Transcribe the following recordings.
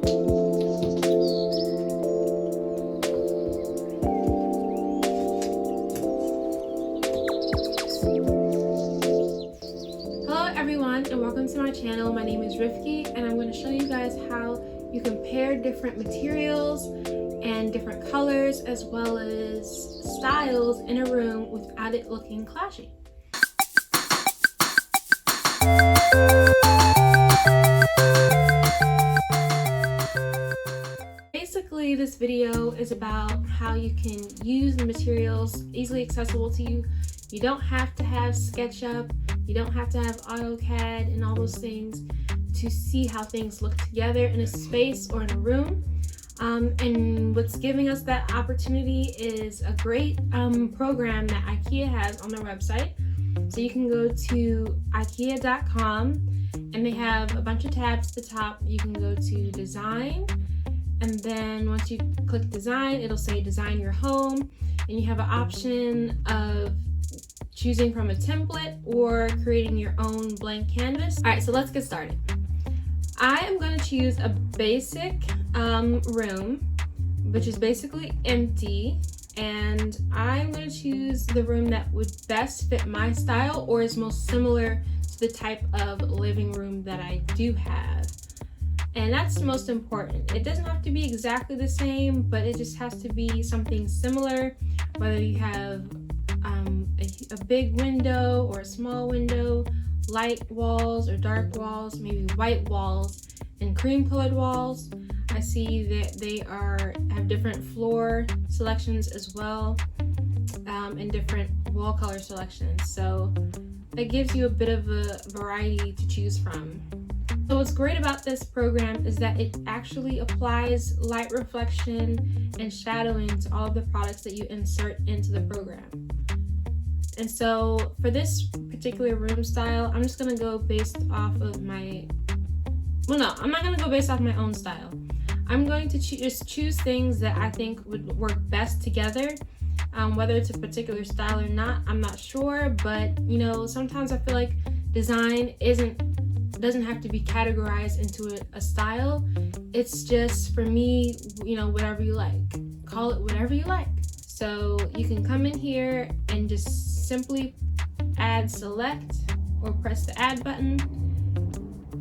Hello everyone and welcome to my channel. My name is Rifki and I'm going to show you guys how you can pair different materials and different colors as well as styles in a room without it looking clashy. Basically, this video is about how you can use the materials easily accessible to you. You don't have to have SketchUp, you don't have to have AutoCAD and all those things to see how things look together in a space or in a room. And what's giving us that opportunity is a great program that IKEA has on their website. So you can go to IKEA.com and they have a bunch of tabs at the top. You can go to design, and then once you click design, it'll say design your home, and you have an option of choosing from a template or creating your own blank canvas. All right, so let's get started. I am going to choose a basic room, which is basically empty, and I'm going to choose the room that would best fit my style or is most similar to the type of living room that I do have. And that's the most important. It doesn't have to be exactly the same, but it just has to be something similar, whether you have a big window or a small window, light walls or dark walls, maybe white walls and cream colored walls. I see that they have different floor selections as well, and different wall color selections. So that gives you a bit of a variety to choose from. So what's great about this program is that it actually applies light reflection and shadowing to all of the products that you insert into the program. And so for this particular room style, I'm just gonna go based off of I'm not gonna go based off my own style. I'm going to just choose things that I think would work best together. Whether it's a particular style or not, I'm not sure, but you know, sometimes I feel like design doesn't have to be categorized into a style. It's just, for me, you know, whatever you like. Call it whatever you like. So you can come in here and just simply add select or press the add button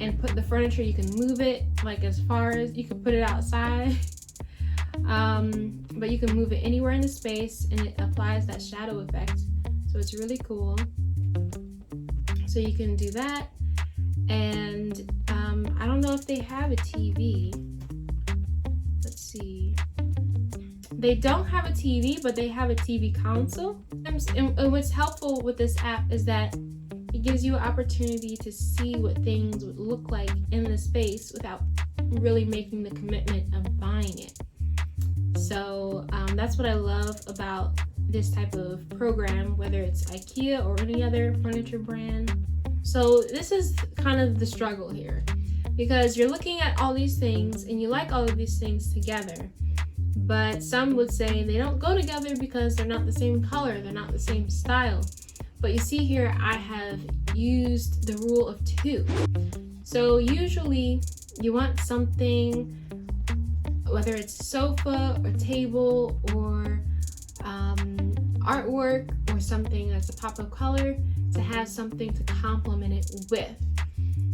and put the furniture. You can move it like as far as you can put it outside, but you can move it anywhere in the space and it applies that shadow effect. So it's really cool. So you can do that. And I don't know if they have a TV. Let's see. They don't have a TV, but they have a TV console. And what's helpful with this app is that it gives you an opportunity to see what things would look like in the space without really making the commitment of buying it. So that's what I love about this type of program, whether it's IKEA or any other furniture brand. So this is kind of the struggle here, because you're looking at all these things and you like all of these things together, but some would say they don't go together because they're not the same color, they're not the same style. But you see here, I have used the rule of 2. So usually you want something, whether it's a sofa or table or artwork or something that's a pop of color, to have something to complement it with.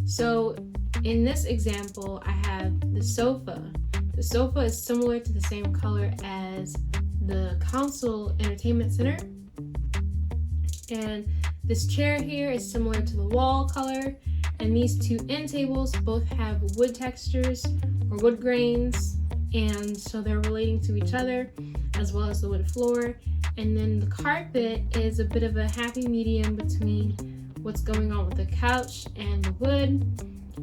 So in this example, I have the sofa. The sofa is similar to the same color as the console entertainment center. And this chair here is similar to the wall color. And these two end tables both have wood textures or wood grains. And so they're relating to each other, as well as the wood floor. And then the carpet is a bit of a happy medium between what's going on with the couch and the wood.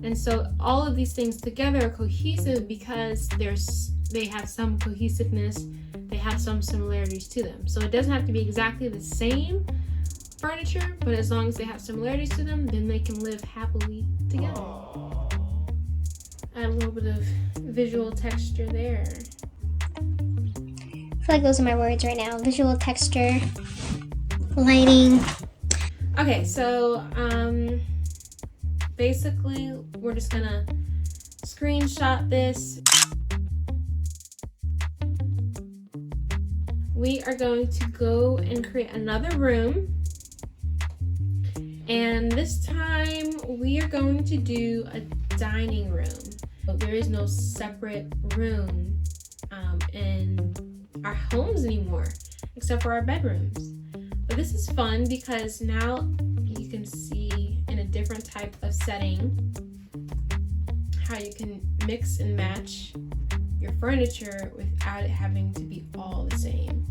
And so all of these things together are cohesive because they have some cohesiveness, they have some similarities to them. So it doesn't have to be exactly the same furniture, but as long as they have similarities to them, then they can live happily together. Add a little bit of visual texture there. I feel like those are my words right now. Visual texture, lighting. Okay, so basically we're just gonna screenshot this. we are going to go and create another room. And this time we are going to do a dining room. There is no separate room in our homes anymore, except for our bedrooms. But this is fun because now you can see in a different type of setting how you can mix and match your furniture without it having to be all the same.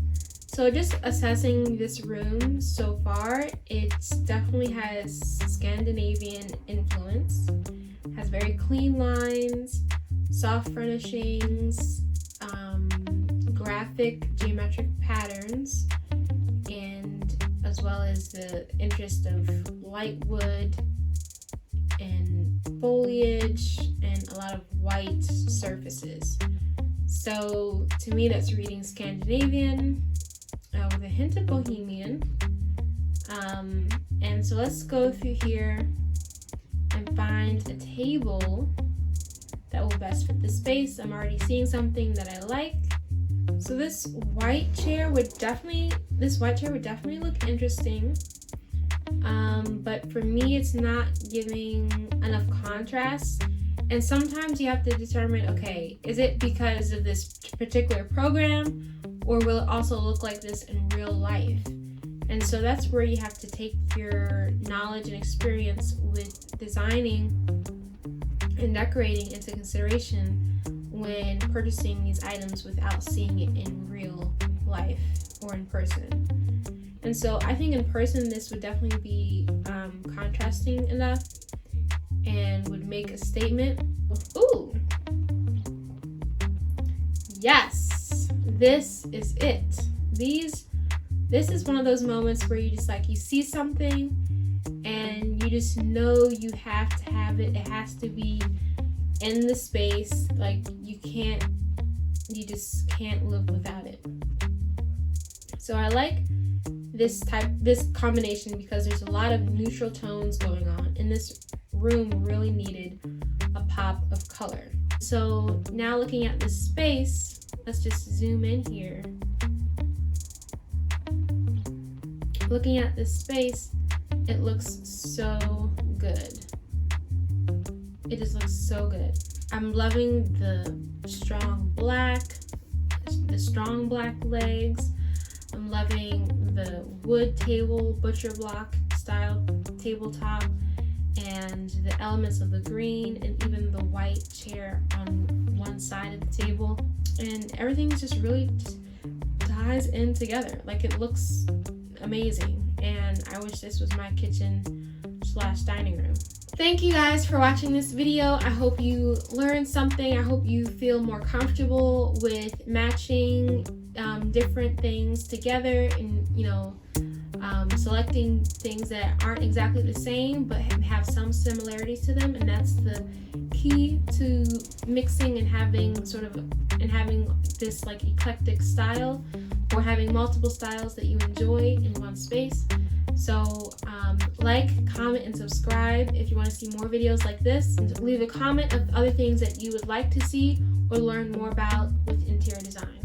So just assessing this room so far, it definitely has Scandinavian influence, has very clean lines, soft furnishings, graphic geometric patterns, and as well as the interest of light wood and foliage and a lot of white surfaces. So to me, that's reading Scandinavian with a hint of Bohemian. And so let's go through here and find a table that will best fit the space. I'm already seeing something that I like. So this white chair would definitely look interesting. But for me, it's not giving enough contrast. And sometimes you have to determine, okay, is it because of this particular program, or will it also look like this in real life? And so that's where you have to take your knowledge and experience with designing and decorating into consideration when purchasing these items without seeing it in real life or in person. And so I think in person this would definitely be contrasting enough and would make a statement. Ooh, yes, this is it. This is one of those moments where you just like, you see something and you just know you have to have it. It has to be in the space. Like you just can't live without it. So I like this combination because there's a lot of neutral tones going on, and this room really needed a pop of color. So now looking at this space, let's just zoom in here. Looking at this space, it looks so good. It just looks so good. I'm loving the strong black legs. I'm loving the wood table, butcher block style tabletop, and the elements of the green and even the white chair on one side of the table. And everything just really ties in together. Like, it looks amazing. And I wish this was my kitchen/dining room. Thank you guys for watching this video. I hope you learned something. I hope you feel more comfortable with matching different things together, and selecting things that aren't exactly the same but have some similarities to them. And that's the key to mixing and having this like eclectic style, or having multiple styles that you enjoy in one space. So like, comment, and subscribe if you want to see more videos like this, and leave a comment of other things that you would like to see or learn more about with interior design.